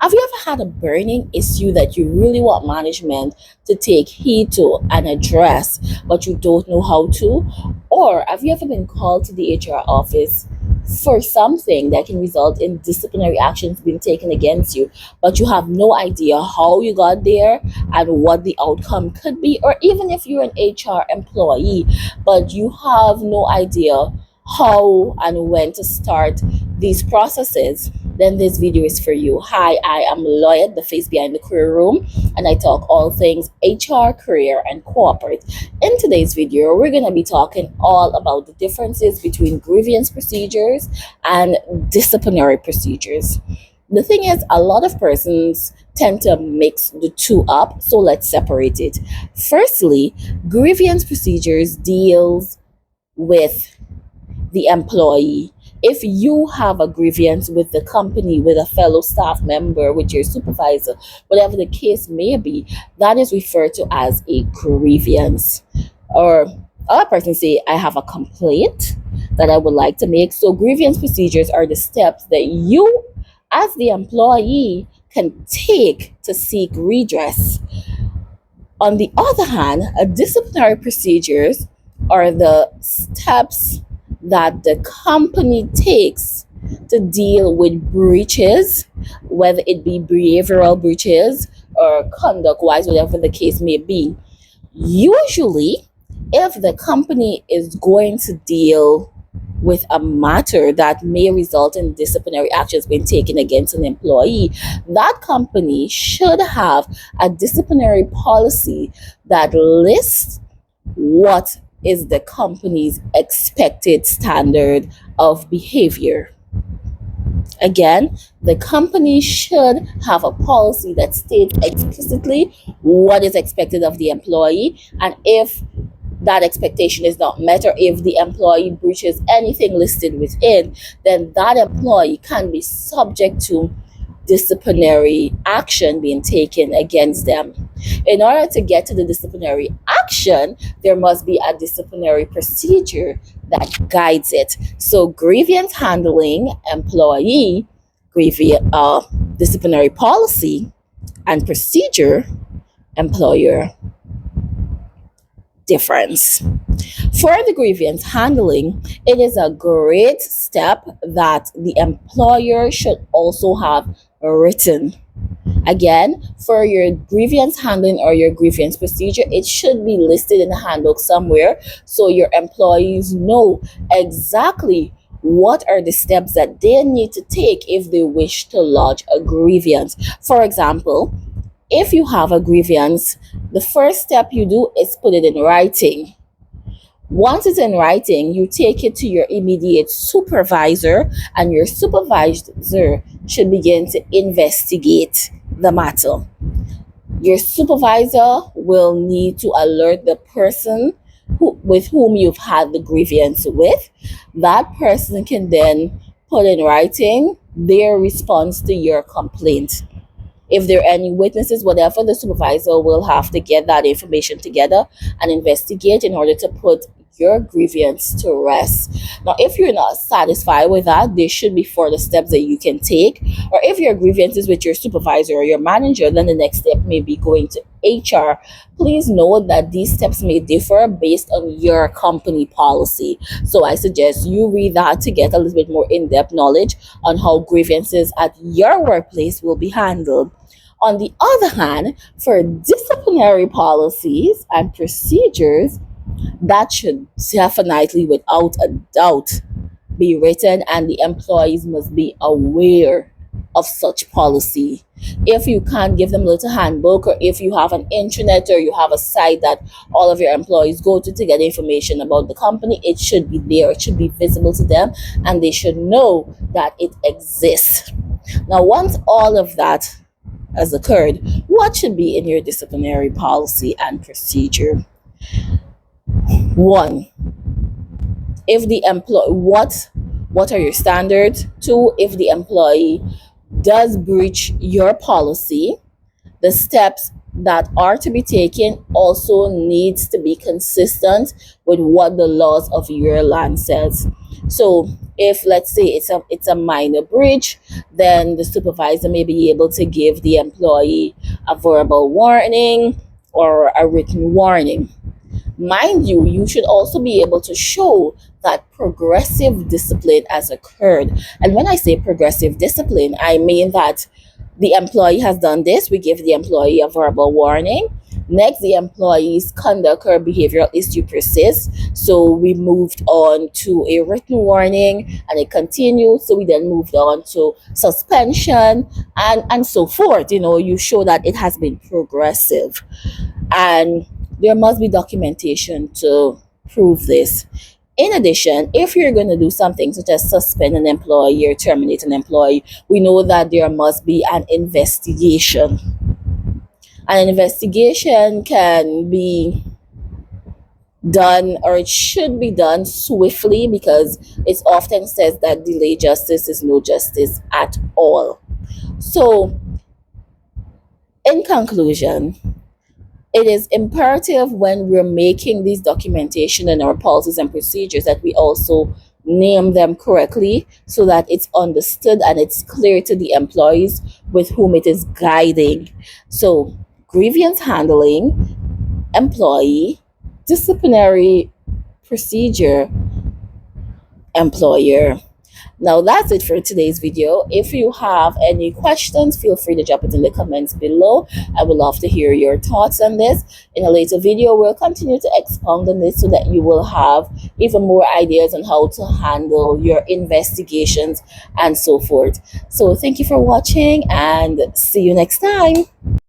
Have you ever had a burning issue that you really want management to take heed to and address, but you don't know how to? Or have you ever been called to the HR office for something that can result in disciplinary actions being taken against you, but you have no idea how you got there and what the outcome could be? Or even if you're an HR employee, but you have no idea how and when to start these processes, then this video is for you. Hi, I am Lloyd, the face behind the career room, and I talk all things HR, career, and corporate. In today's video, we're going to be talking all about the differences between grievance procedures and disciplinary procedures. The thing is, a lot of persons tend to mix the two up, so let's separate it. Firstly, grievance procedures deals with the employee. If you have a grievance with the company, with a fellow staff member, with your supervisor, whatever the case may be, that is referred to as a grievance. Or other person say, I have a complaint that I would like to make. So grievance procedures are the steps that you as the employee can take to seek redress. On the other hand, disciplinary procedures are the steps that the company takes to deal with breaches, whether it be behavioral breaches or conduct wise, whatever the case may be. Usually, if the company is going to deal with a matter that may result in disciplinary actions being taken against an employee, that company should have a disciplinary policy that lists what is the company's expected standard of behavior. Again, the company should have a policy that states explicitly what is expected of the employee, and if that expectation is not met, or if the employee breaches anything listed within, then that employee can be subject to disciplinary action being taken against them. In order to get to the disciplinary action, there must be a disciplinary procedure that guides it. So grievance handling, employee, disciplinary policy, and procedure, employer difference. For the grievance handling, it is a great step that the employer should also have written. Again, for your grievance handling or your grievance procedure, it should be listed in the handbook somewhere so your employees know exactly what are the steps that they need to take if they wish to lodge a grievance. For example, if you have a grievance, the first step you do is put it in writing. Once it's in writing, you take it to your immediate supervisor, and your supervisor should begin to investigate the matter. Your supervisor will need to alert the person with whom you've had the grievance with. That person can then put in writing their response to your complaint. If there are any witnesses, whatever, the supervisor will have to get that information together and investigate in order to put your grievance to rest. Now, if you're not satisfied with that, there should be further steps that you can take. Or if your grievance is with your supervisor or your manager, then the next step may be going to HR. Please note that these steps may differ based on your company policy. So I suggest you read that to get a little bit more in-depth knowledge on how grievances at your workplace will be handled. On the other hand, for disciplinary policies and procedures, that should definitely, without a doubt, be written, and the employees must be aware of such policy. If you can't give them a little handbook, or if you have an intranet or you have a site that all of your employees go to get information about the company, it should be there, it should be visible to them, and they should know that it exists. Now, once all of that has occurred, what should be in your disciplinary policy and procedure? One, if the employee, what are your standards? Two, if the employee does breach your policy, the steps that are to be taken also needs to be consistent with what the laws of your land says. So If, let's say, it's a minor breach, then the supervisor may be able to give the employee a verbal warning or a written warning. Mind you, you should also be able to show that progressive discipline has occurred. And when I say progressive discipline, I mean that the employee has done this, we give the employee a verbal warning. Next, the employee's conduct or behavioral issue persists. So we moved on to a written warning and it continued. So we then moved on to suspension and so forth. You show that it has been progressive. And there must be documentation to prove this. In addition, if you're going to do something such as suspend an employee or terminate an employee, we know that there must be an investigation. An investigation can be done, or it should be done swiftly, because it often says that delayed justice is no justice at all. So, in conclusion, it is imperative when we're making these documentation and our policies and procedures that we also name them correctly, so that it's understood and it's clear to the employees with whom it is guiding. So, grievance handling, employee, disciplinary procedure, employer. Now that's it for today's video. If you have any questions, feel free to drop it in the comments below. I would love to hear your thoughts on this. In a later video, we'll continue to expound on this so that you will have even more ideas on how to handle your investigations and so forth. So thank you for watching and see you next time.